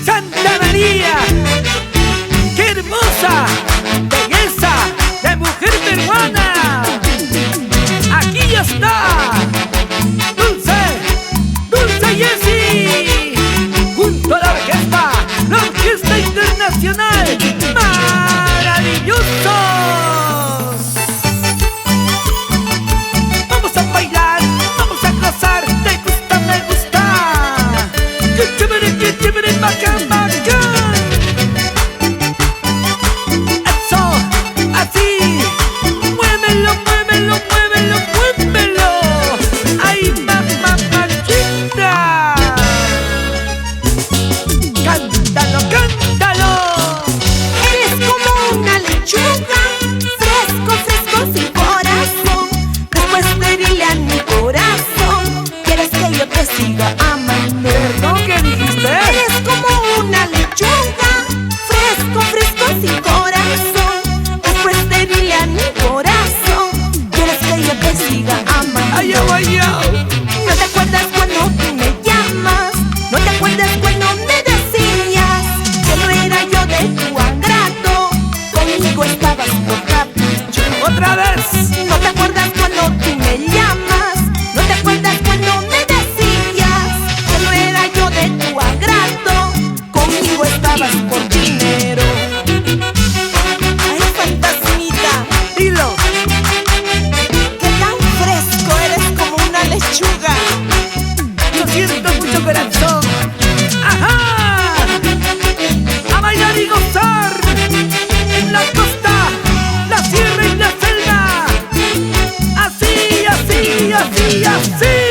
Santa María, qué hermosa belleza de mujer peruana. Aquí ya está Dulce, Dulce Jessie, junto a la Orquesta Internacional. ¡Maravillosos! Vamos a bailar, vamos a gozar. Te gusta, me gusta. ¡Qué chévere, bacán, bacán! Eso, así. Muévelo, muévelo, muévelo, muévelo. ¡Ay, mamá, machita! ¡Cántalo, cántalo! Eres como una lechuga, fresco, fresco, sin corazón. Después de herirle a mi corazón, quieres que yo te siga amando. ¿Perdón, qué dijiste? Eres como una lechuga, fresco, fresco, sin corazón. Después de herirle a mi corazón, quieres que yo te siga amando. ¡Ay, ay, ay, ay! ¿No te acuerdas cuando tú me llamas? ¿No te acuerdas cuando me decías que no era yo de tu agrado? Conmigo estabas por capricho. ¡Otra vez! ¿No te acuerdas cuando tú me llamas? ¿No te acuerdas cuando me decías que no era yo de tu agrado? Conmigo estabas por dinero. Ay, fantasmita, ¡Dilo! que tan fresco eres como una lechuga. Lo siento mucho, corazón. ¡Ajá! A bailar y gozar en la costa, la sierra y la selva. Así, así, así, así.